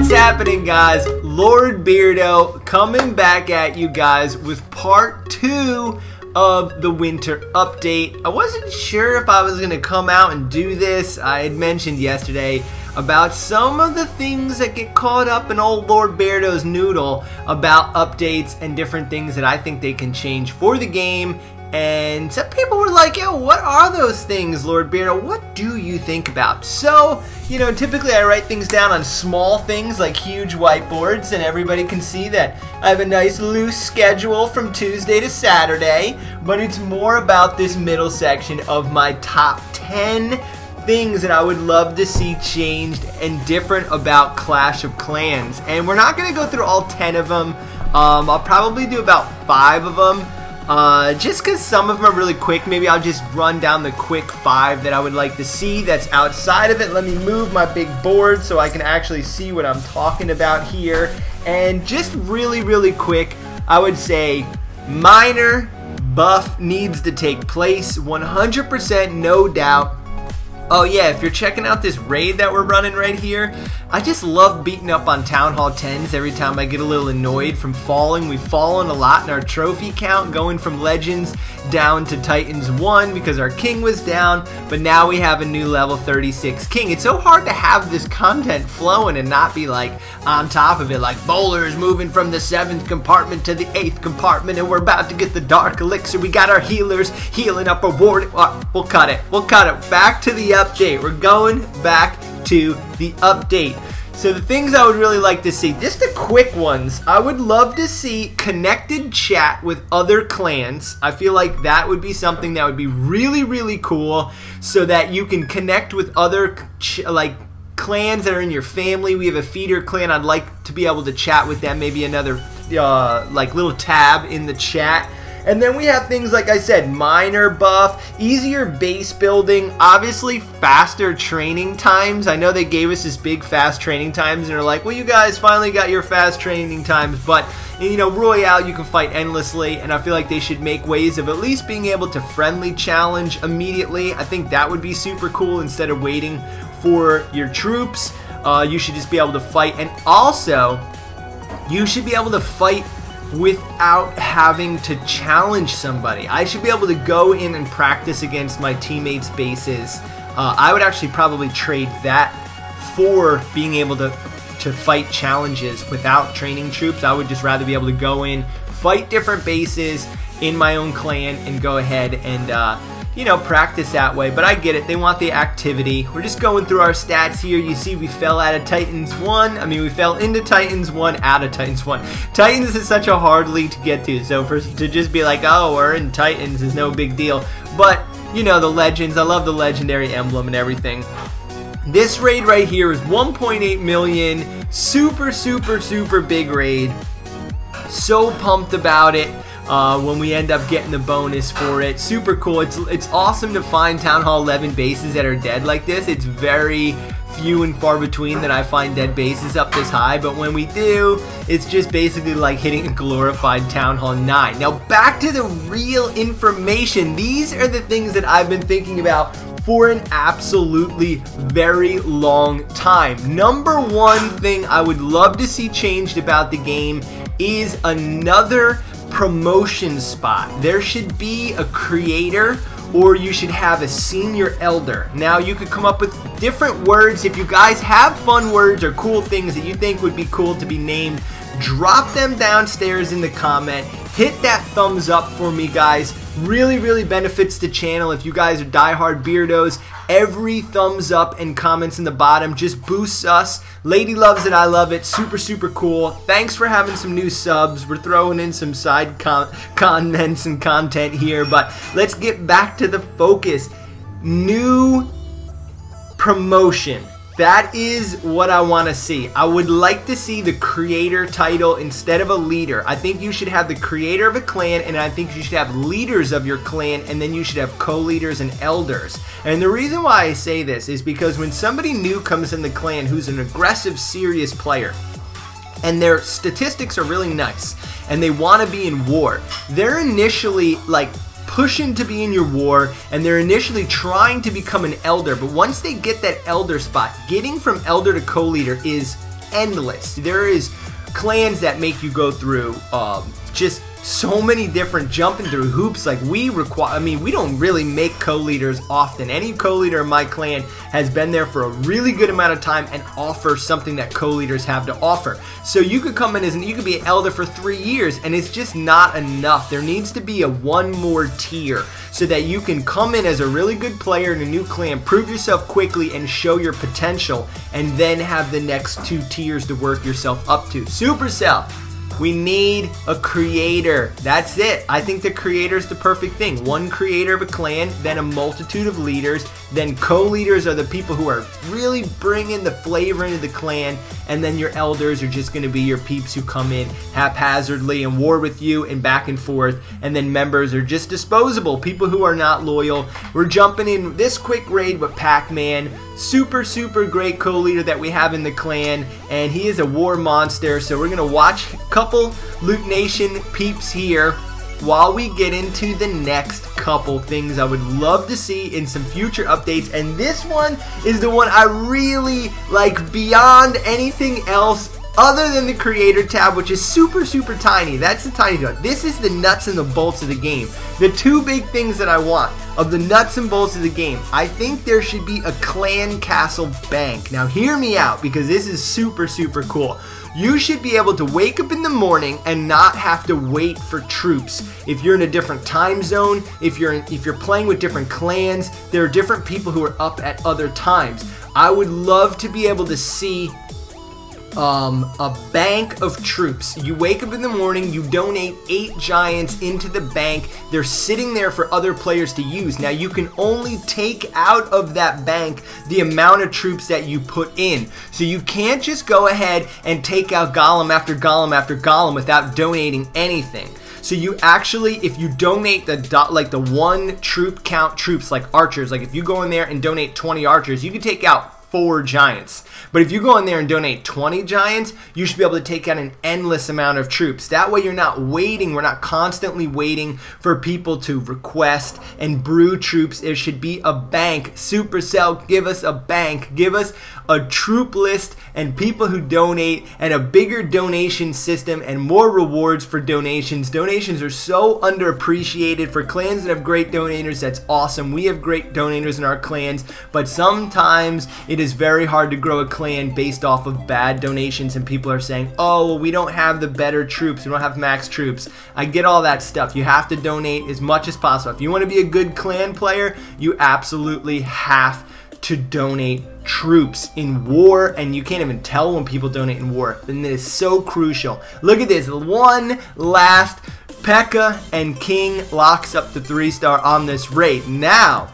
What's happening, guys? Lord Beardo coming back at you guys with part 2 of the winter update. I wasn't sure if I was going to come out and do this. I had mentioned yesterday about some of the things that get caught up in old Lord Beardo's noodle about updates and different things that I think they can change for the game. And some people were like, yo, what are those things, Lord Beardo? What do you think about? So, you know, typically I write things down on small things like huge whiteboards, and everybody can see that I have a nice loose schedule from Tuesday to Saturday, but it's more about this middle section of my top 10 things that I would love to see changed and different about Clash of Clans. And we're not going to go through all 10 of them. I'll probably do about 5 of them. Just because some of them are really quick, maybe I'll just run down the quick 5 that I would like to see that's outside of it. Let me move my big board so I can actually see what I'm talking about here. And just really quick, I would say minor buff needs to take place, 100%, no doubt. Oh yeah, if you're checking out this raid that we're running right here, I just love beating up on Town Hall 10s every time I get a little annoyed from falling. We've fallen a lot in our trophy count, going from Legends down to Titans 1 because our King was down, but now we have a new level 36 King. It's so hard to have this content flowing and not be like on top of it, like bowlers moving from the 7th compartment to the 8th compartment, and we're about to get the Dark Elixir. We got our healers healing up a ward. We'll cut it. We'll cut it. Back to the update. We're going back to the update. So the things I would really like to see, just the quick ones, I would love to see connected chat with other clans. I feel like that would be something that would be really cool, so that you can connect with other clans that are in your family. We have a feeder clan. I'd like to be able to chat with them, maybe another like little tab in the chat. And then we have things, like I said, minor buff, easier base building, obviously faster training times. I know they gave us this big fast training times, and they're like, well, you guys finally got your fast training times, but, you know, Royale, you can fight endlessly, and I feel like they should make ways of at least being able to friendly challenge immediately. I think that would be super cool instead of waiting for your troops. You should just be able to fight, and also, you should be able to fight without having to challenge somebody. I should be able to go in and practice against my teammates' bases. I would actually probably trade that for being able to fight challenges without training troops. I would just rather be able to go in, fight different bases in my own clan, and go ahead and you know, practice that way. But I get it, they want the activity. We're just going through our stats here. You see we fell out of Titans 1. I mean, we fell into Titans 1, out of Titans 1. Titans is such a hard league to get to, so to just be like, oh, we're in Titans is no big deal. But, you know, the Legends, I love the legendary emblem and everything. This raid right here is 1.8 million. Super big raid. So pumped about it. When we end up getting the bonus for it. Super cool. It's awesome to find Town Hall 11 bases that are dead like this. It's very few and far between that I find dead bases up this high, but when we do, it's just basically like hitting a glorified Town Hall 9. Now back to the real information. These are the things that I've been thinking about for an absolutely very long time. Number one thing I would love to see changed about the game is another promotion spot. There should be a creator, or you should have a senior elder. Now you could come up with different words. If you guys have fun words or cool things that you think would be cool to be named, drop them downstairs in the comment. Hit that thumbs up for me, guys. Really benefits the channel. If you guys are diehard Beardos, every thumbs up and comments in the bottom just boosts us. Lady loves it, I love it. Super cool. Thanks for having some new subs. We're throwing in some side comments and content here, but let's get back to the focus. New promotion. That is what I want to see. I would like to see the creator title instead of a leader. I think you should have the creator of a clan, and I think you should have leaders of your clan, and then you should have co-leaders and elders. And the reason why I say this is because when somebody new comes in the clan who's an aggressive, serious player, and their statistics are really nice, and they want to be in war, they're initially like pushing to be in your war, and they're initially trying to become an elder, but once they get that elder spot, getting from elder to co-leader is endless. There is clans that make you go through just so many different jumping through hoops. Like we don't really make co-leaders often. Any co-leader in my clan has been there for a really good amount of time and offers something that co-leaders have to offer. So you could come in you could be an elder for 3 years and it's just not enough. There needs to be a one more tier so that you can come in as a really good player in a new clan, prove yourself quickly and show your potential, and then have the next 2 tiers to work yourself up to. Supercell, we need a creator. That's it. I think the creator is the perfect thing. One creator of a clan, then a multitude of leaders, then co-leaders are the people who are really bringing the flavor into the clan, and then your elders are just going to be your peeps who come in haphazardly and war with you and back and forth, and then members are just disposable, people who are not loyal. We're jumping in this quick raid with Pac-Man. Super great co-leader that we have in the clan, and he is a war monster. So we're gonna watch a couple Loot Nation peeps here while we get into the next couple things I would love to see in some future updates. And this one is the one I really like beyond anything else other than the creator tab, which is super tiny. That's the tiny one. This is the nuts and the bolts of the game. The 2 big things that I want of the nuts and bolts of the game. I think there should be a clan castle bank. Now hear me out, because this is super cool. You should be able to wake up in the morning and not have to wait for troops. If you're in a different time zone, if you're playing with different clans, there are different people who are up at other times. I would love to be able to see a bank of troops. You wake up in the morning, you donate 8 giants into the bank. They're sitting there for other players to use. Now you can only take out of that bank the amount of troops that you put in. So you can't just go ahead and take out golem after golem after golem without donating anything. So you actually, if you donate the 1 troop count troops, like archers, like if you go in there and donate 20 archers, you can take out 4 giants. But if you go in there and donate 20 giants, you should be able to take out an endless amount of troops. That way you're not waiting. We're not constantly waiting for people to request and brew troops. There should be a bank. Supercell, give us a bank. Give us a troop list and people who donate, and a bigger donation system and more rewards for donations. Donations are so underappreciated. For clans that have great donators, that's awesome. We have great donators in our clans, but sometimes it is very hard to grow a clan based off of bad donations, and people are saying, oh, well, we don't have the better troops, we don't have max troops. I get all that stuff. You have to donate as much as possible. If you want to be a good clan player, you absolutely have to donate troops in war, and you can't even tell when people donate in war, and it is so crucial. Look at this, one last P.E.K.K.A. and King locks up the 3-star on this raid. Now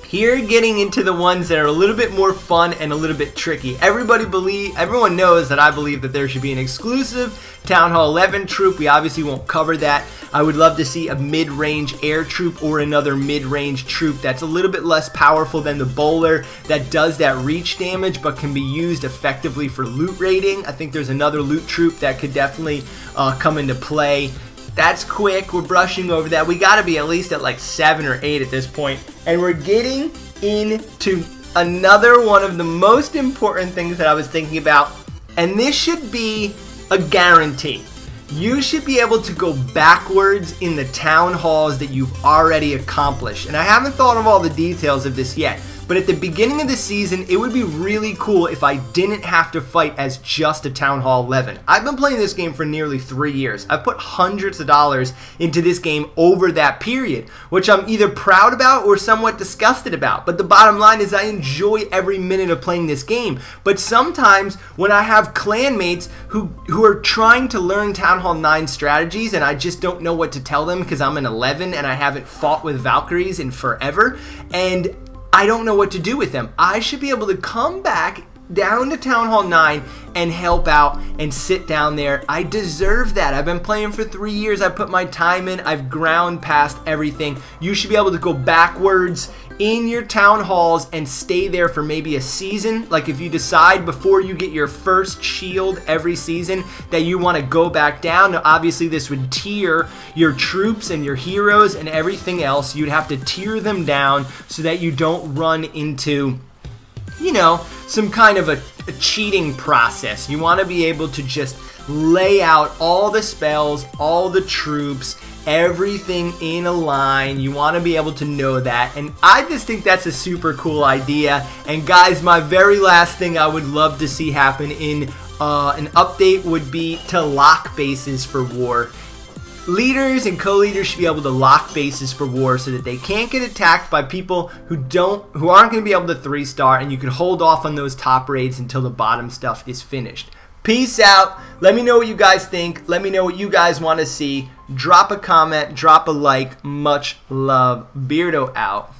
here, getting into the ones that are a little bit more fun and a little bit tricky. Everyone knows that I believe that there should be an exclusive Town Hall 11 troop. We obviously won't cover that. I would love to see a mid-range air troop or another mid-range troop that's a little bit less powerful than the bowler, that does that reach damage but can be used effectively for loot raiding. I think there's another loot troop that could definitely come into play. That's quick. We're brushing over that. We got to be at least at like 7 or 8 at this point. And we're getting into another one of the most important things that I was thinking about. And this should be a guarantee. You should be able to go backwards in the town halls that you've already accomplished. And I haven't thought of all the details of this yet, but at the beginning of the season, it would be really cool if I didn't have to fight as just a Town Hall 11. I've been playing this game for nearly 3 years. I've put hundreds of dollars into this game over that period, which I'm either proud about or somewhat disgusted about. But the bottom line is I enjoy every minute of playing this game. But sometimes when I have clanmates who are trying to learn Town Hall 9 strategies, and I just don't know what to tell them because I'm an 11 and I haven't fought with valkyries in forever, and I don't know what to do with them, I should be able to come back down to Town Hall 9 and help out and sit down there. I deserve that. I've been playing for 3 years. I put my time in. I've ground past everything. You should be able to go backwards in your town halls and stay there for maybe a season. Like if you decide before you get your first shield every season that you want to go back down. Now obviously this would tier your troops and your heroes and everything else. You'd have to tier them down so that you don't run into, you know, some kind of a cheating process. You want to be able to just lay out all the spells, all the troops, everything in a line. You want to be able to know that, and I just think that's a super cool idea. And guys, my very last thing I would love to see happen in an update would be to lock bases for war. Leaders and co-leaders should be able to lock bases for war so that they can't get attacked by people who aren't going to be able to 3-star, and you can hold off on those top raids until the bottom stuff is finished. Peace out. Let me know what you guys think. Let me know what you guys want to see. Drop a comment, drop a like. Much love. Beardo out.